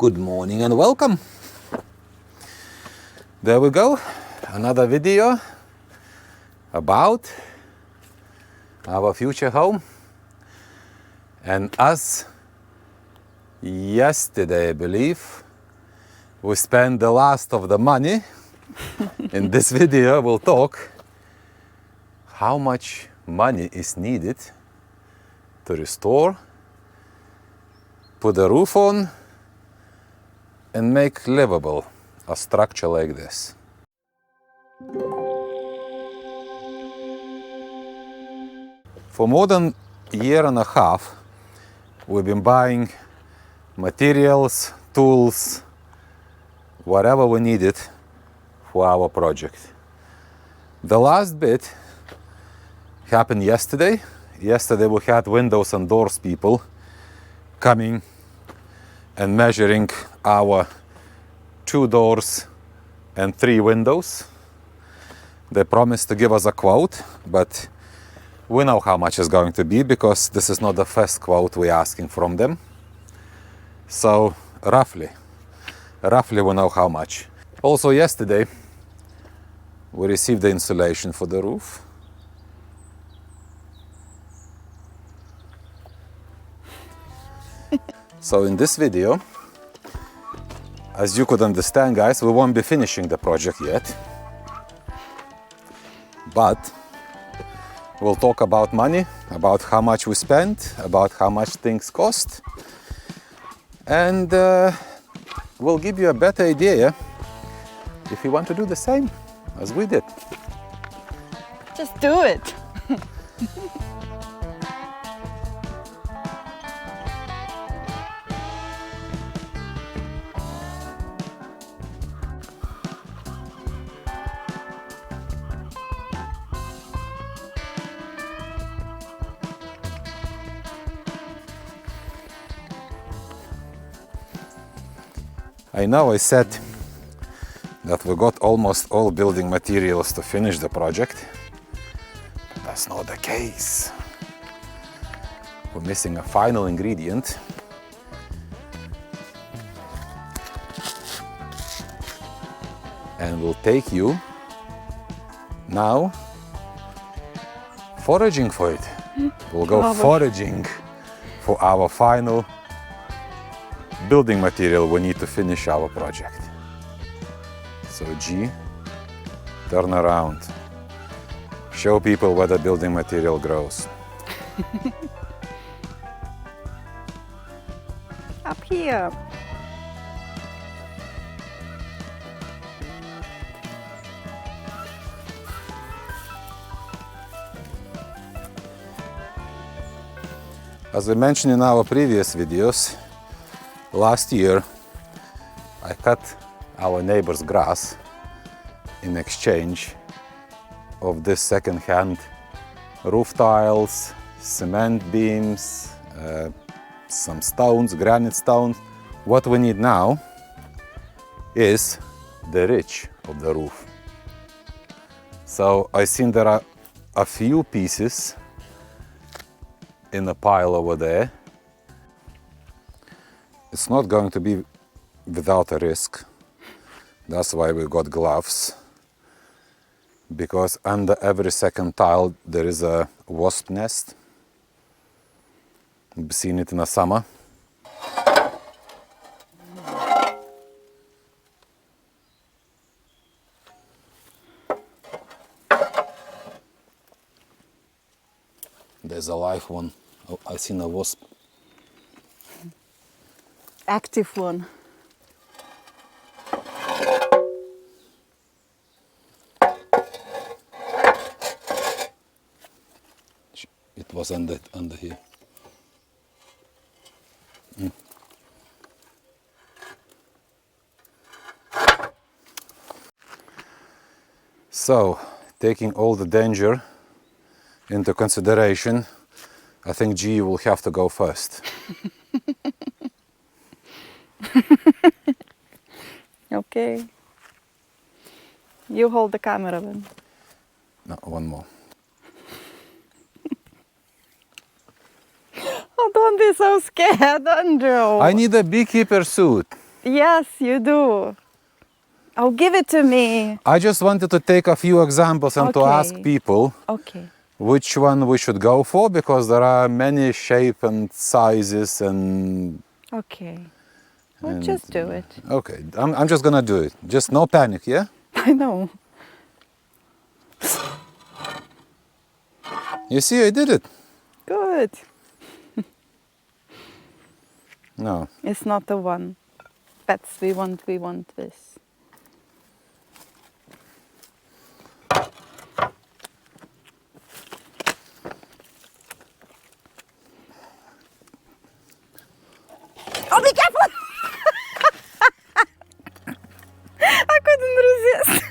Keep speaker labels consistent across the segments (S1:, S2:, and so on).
S1: Good morning and welcome. There we go, another video about our future home. And as yesterday, I believe, we spent the last of the money. In this video we'll talk how much money is needed to restore, put a roof on, and make livable a structure like this. For more than a year and a half, we've been buying materials, tools, whatever we needed for our project. The last bit happened yesterday. Yesterday we had windows and doors people coming and measuring our 2 doors and 3 windows. They promised to give us a quote, but we know how much it's going to be because this is not the first quote we're asking from them. So roughly we know how much. Also yesterday we received the insulation for the roof. So in this video, as you could understand, guys, we won't be finishing the project yet, but we'll talk about money, about how much we spent, about how much things cost, and we'll give you a better idea if you want to do the same as we did.
S2: Just do it.
S1: I know I said that we got almost all building materials to finish the project, but that's not the case. We're missing a final ingredient. And we'll take you now foraging for it. We'll go foraging for our final building material we need to finish our project. So G, turn around. Show people where the building material grows.
S2: Up here.
S1: As we mentioned in our previous videos, last year I cut our neighbor's grass in exchange of this second-hand roof tiles, cement beams, some stones, granite stones. What we need now is the ridge of the roof. So I seen there are a few pieces in a pile over there. It's not going to be without a risk. That's why we got gloves. Because under every second tile there is a wasp nest. You've seen it in the summer. There's a live one. Oh, I seen a wasp.
S2: Active one.
S1: It was under here. So, taking all the danger into consideration, I think G will have to go first.
S2: Okay. You hold the camera then.
S1: No, one more.
S2: Oh, don't be so scared, Andrew.
S1: I need a beekeeper suit.
S2: Yes, you do. Oh, give it to me.
S1: I just wanted to take a few examples and to ask
S2: Okay.
S1: people
S2: Okay.
S1: which one we should go for, because there are many shape and sizes and
S2: Okay. Well, just do it.
S1: okay, I'm just gonna do it. Just no panic, yeah?
S2: I know.
S1: You see, I did it.
S2: Good.
S1: No.
S2: It's not the one. That's we want this. Oh, be careful! I couldn't resist.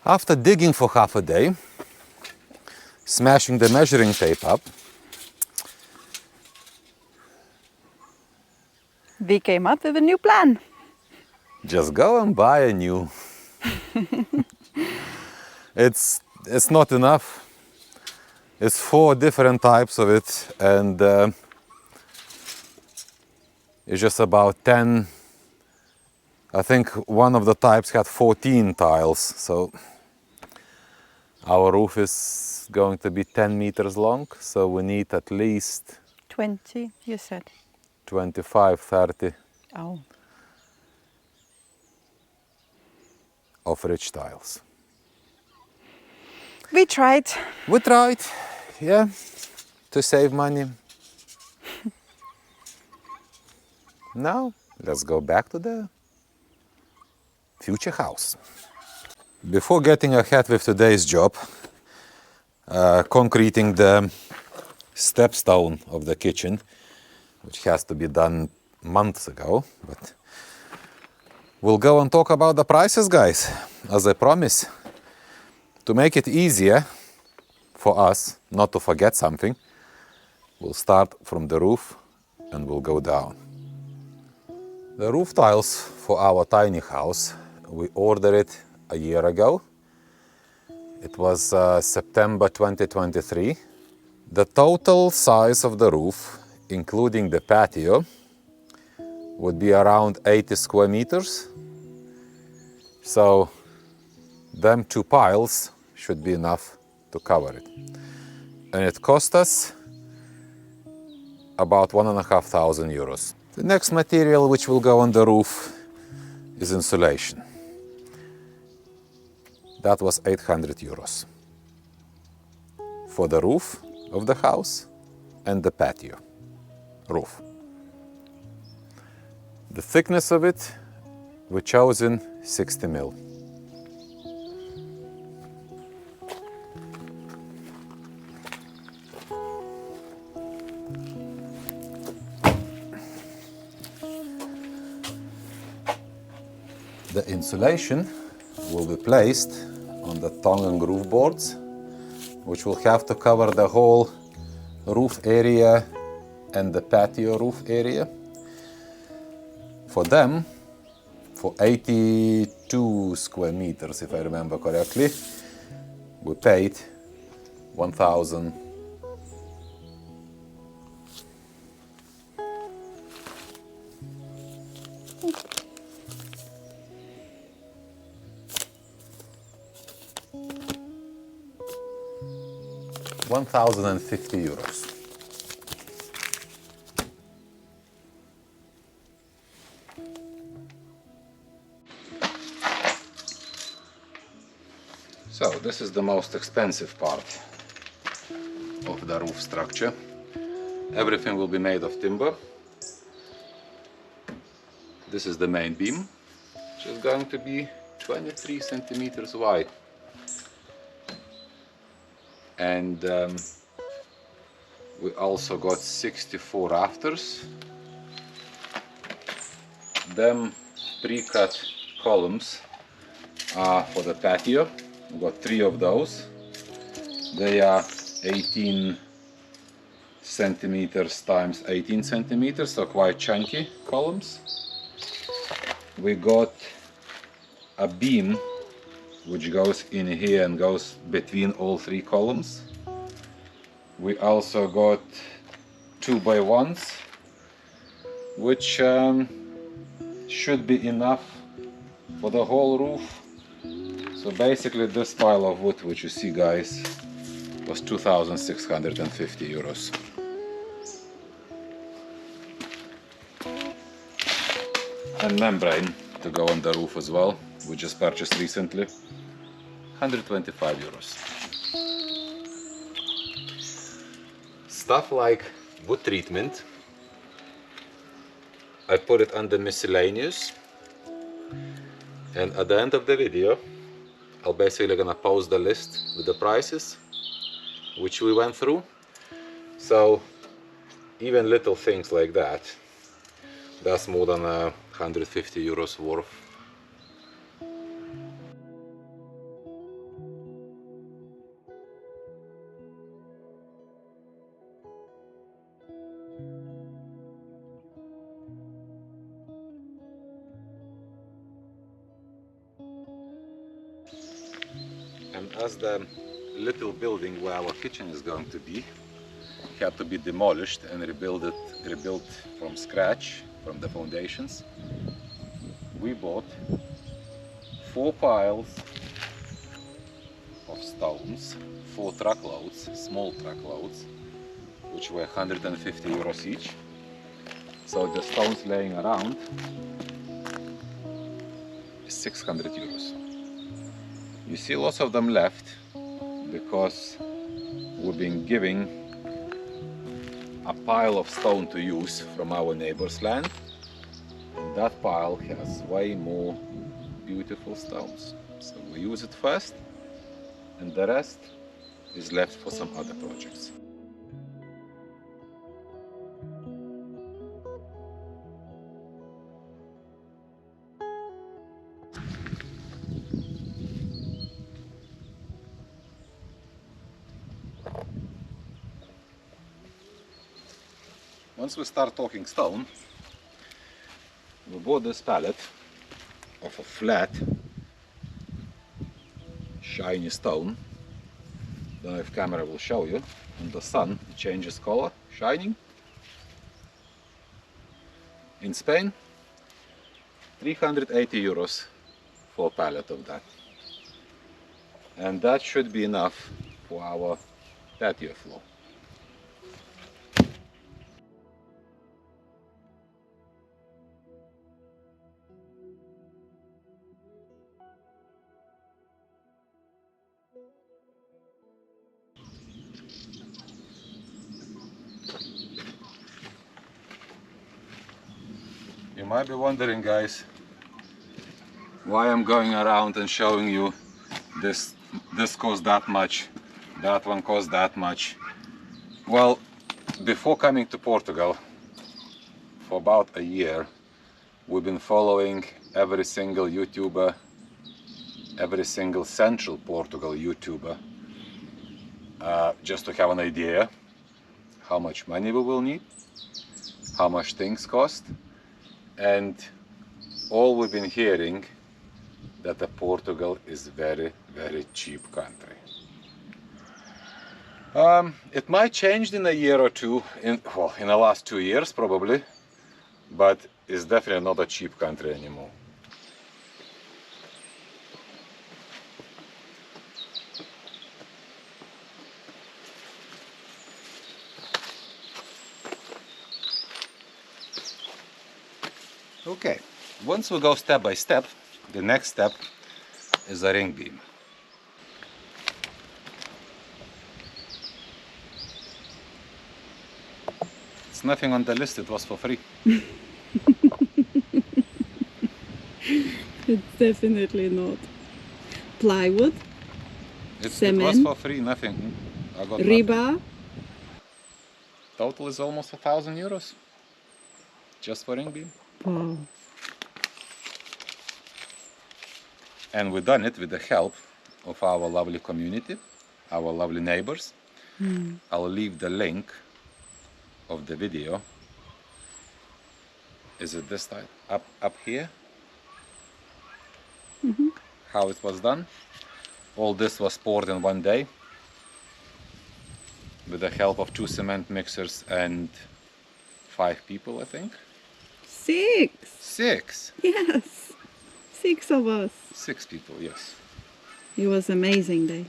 S1: After digging for half a day, smashing the measuring tape up,
S2: We came up with a new plan.
S1: just go and buy a new. It's not enough. It's 4 different types of it, and it's just about 10. I think one of the types had 14 tiles, so our roof is going to be 10 meters long, so we need at least
S2: 20, you said.
S1: 25, 30
S2: Oh.
S1: of rich tiles.
S2: We tried.
S1: We tried, yeah, to save money. Now, let's go back to the future house. Before getting ahead with today's job, concreting the stepstone of the kitchen, which has to be done months ago, but we'll go and talk about the prices, guys, as I promised. To make it easier for us not to forget something, we'll start from the roof and we'll go down. The roof tiles for our tiny house, we ordered it a year ago. It was September 2023. The total size of the roof, including the patio, would be around 80 square meters. So them 2 piles should be enough to cover it. And it cost us about 1,500 euros. The next material which will go on the roof is insulation. That was 800 euros for the roof of the house and the patio roof. The thickness of it, we chosen 60 mil. The insulation will be placed on the tongue and groove boards, which will have to cover the whole roof area and the patio roof area. For them, for 82 square meters, if I remember correctly, we paid 1,000. €1,050. So this is the most expensive part of the roof structure. Everything will be made of timber. This is the main beam, which is going to be 23 centimeters wide. And we also got 64 rafters. Them pre-cut columns are for the patio. We got 3 of those. They are 18 centimeters times 18 centimeters, so quite chunky columns. We got a beam which goes in here and goes between all 3 columns. We also got 2x1s, which should be enough for the whole roof. So basically this pile of wood which you see, guys, was 2,650 euros. And membrane to go on the roof as well, we just purchased recently, 125 euros. Stuff like wood treatment, I put it under miscellaneous, and at the end of the video I'll basically gonna post the list with the prices which we went through. So even little things like that, that's more than 150 euros worth. And as the little building where our kitchen is going to be had to be demolished and rebuilt from scratch, from the foundations, we bought 4 piles of stones, 4 truckloads, small truckloads, which were 150 euros each. So the stones laying around is 600 euros. You see lots of them left because we've been giving a pile of stone to use from our neighbor's land, and that pile has way more beautiful stones. So we use it first, and the rest is left for some other projects. Once we start talking stone, we bought this pallet of a flat, shiny stone. Don't know if camera will show you. In the sun, it changes color, shining. In Spain, 380 euros for a pallet of that. And that should be enough for our patio floor. You might be wondering, guys, why I'm going around and showing you this cost that much, that one cost that much. Well, before coming to Portugal, for about a year, we've been following every single YouTuber, every single Central Portugal YouTuber, just to have an idea how much money we will need, how much things cost, and all we've been hearing that Portugal is very, very cheap country. It might change in a year or two, in the last 2 years probably, but it's definitely not a cheap country anymore. Okay, once we go step by step, the next step is a ring beam. nothing on the list, it was for free.
S2: It's definitely not. Plywood,
S1: It was
S2: cement,
S1: for free, nothing. I got
S2: rebar.
S1: nothing. Total is almost 1,000 euros. Just for ring beam.
S2: Wow.
S1: And we done it with the help of our lovely community, our lovely neighbors. I'll leave the link of the video. Is it this side? Up here? How it was done. All this was poured in one day with the help of 2 cement mixers and 5 people, I think.
S2: 6.
S1: 6.
S2: Yes. 6 of us.
S1: 6 people, yes.
S2: It was amazing day.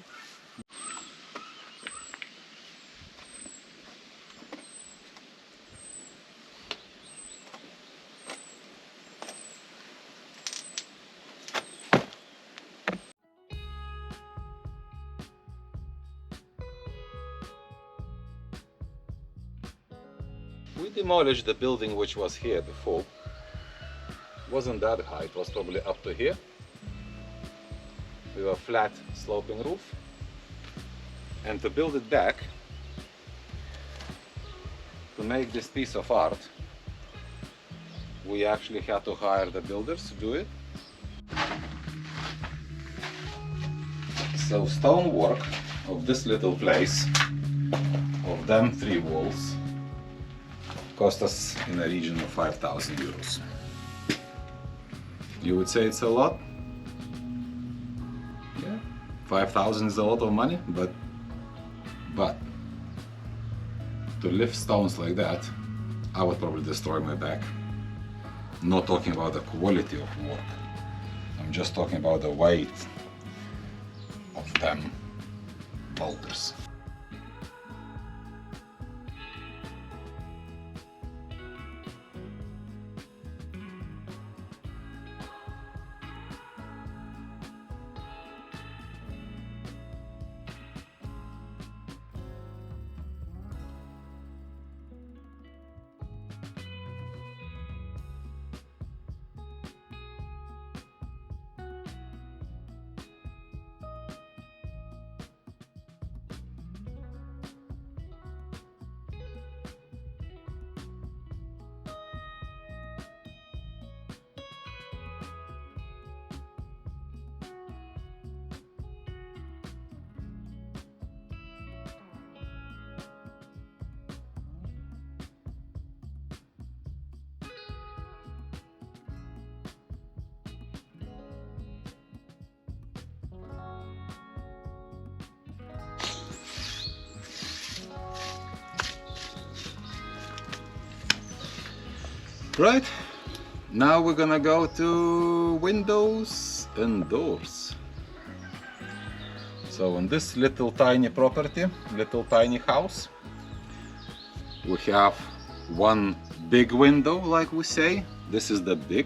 S1: We demolished the building which was here before. Wasn't that high, it was probably up to here. With a flat sloping roof. And to build it back, to make this piece of art, we actually had to hire the builders to do it. So stonework of this little place, of them 3 walls, cost us in a region of 5,000 euros. You would say it's a lot? Yeah, 5,000 is a lot of money, but to lift stones like that, I would probably destroy my back. Not talking about the quality of work, I'm just talking about the weight of them boulders. Right, now we're gonna go to windows and doors. So on this little tiny property, little tiny house, we have one big window, like we say. This is the big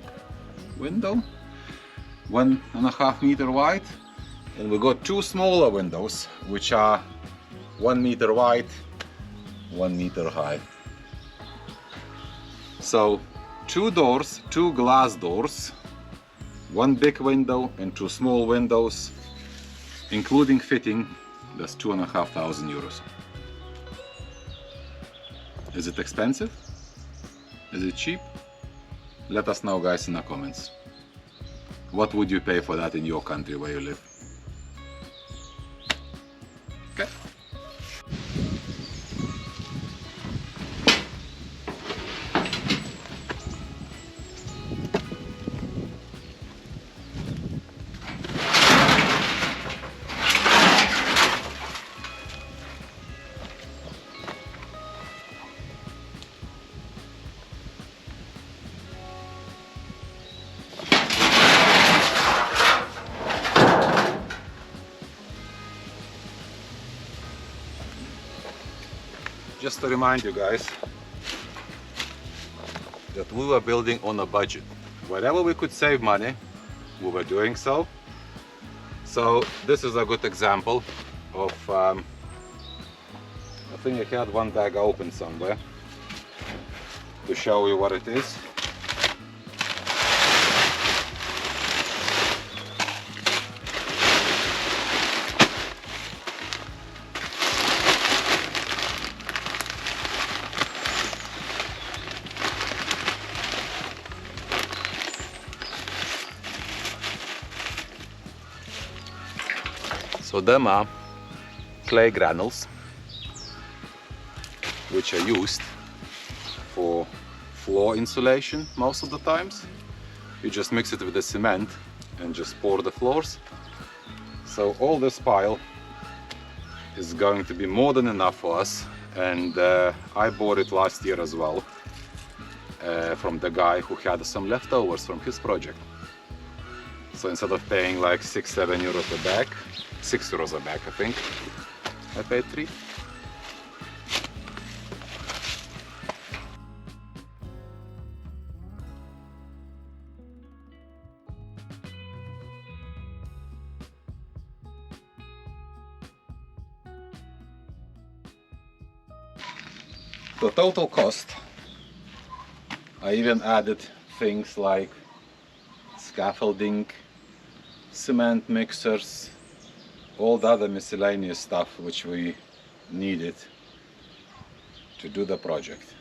S1: window, 1.5 meter wide, and we got 2 smaller windows, which are 1 meter wide, 1 meter high. So 2 doors, 2 glass doors, 1 big window and 2 small windows, including fitting, that's 2,500 euros. Is it expensive? Is it cheap? Let us know, guys, in the comments. What would you pay for that in your country where you live? Okay. Just to remind you guys that we were building on a budget. Wherever we could save money, we were doing so. So this is a good example of, I think I had one bag open somewhere. to show you what it is. So them are clay granules which are used for floor insulation most of the times. You just mix it with the cement and just pour the floors. So all this pile is going to be more than enough for us, and I bought it last year as well from the guy who had some leftovers from his project. So instead of paying like 6-7 euros a bag, 6 euros a bag I think, I paid 3. The total cost, I even added things like scaffolding, cement mixers, all the other miscellaneous stuff which we needed to do the project.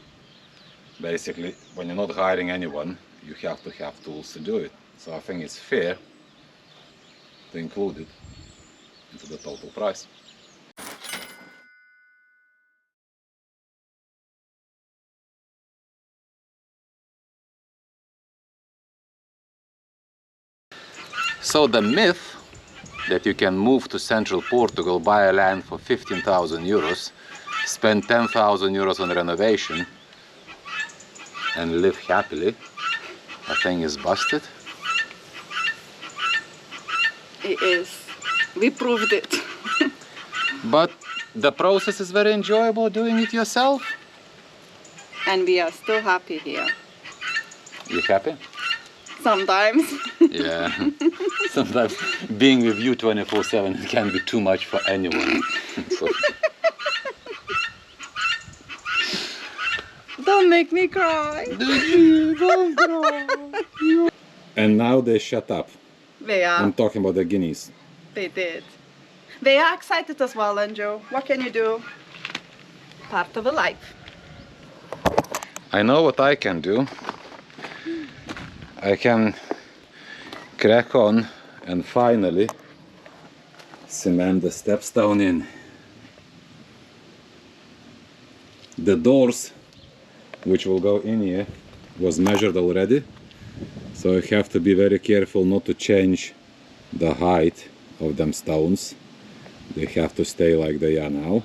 S1: Basically, when you're not hiring anyone, you have to have tools to do it. So I think it's fair to include it into the total price. So the myth that you can move to central Portugal, buy a land for 15,000 euros, spend 10,000 euros on renovation and live happily, I think is busted.
S2: It is. We proved it.
S1: But the process is very enjoyable doing it yourself.
S2: And we are still happy here.
S1: You happy?
S2: Sometimes.
S1: Yeah. Sometimes being with you 24/7 can be too much for anyone. So.
S2: Don't make me cry.
S1: Don't cry. And now they shut up.
S2: They are.
S1: I'm talking about the guineas.
S2: They did. They are excited as well, Anjo. What can you do? Part of a life.
S1: I know what I can do. I can crack on and finally cement the steps down in. The doors which will go in here was measured already, so you have to be very careful not to change the height of them stones. They have to stay like they are now.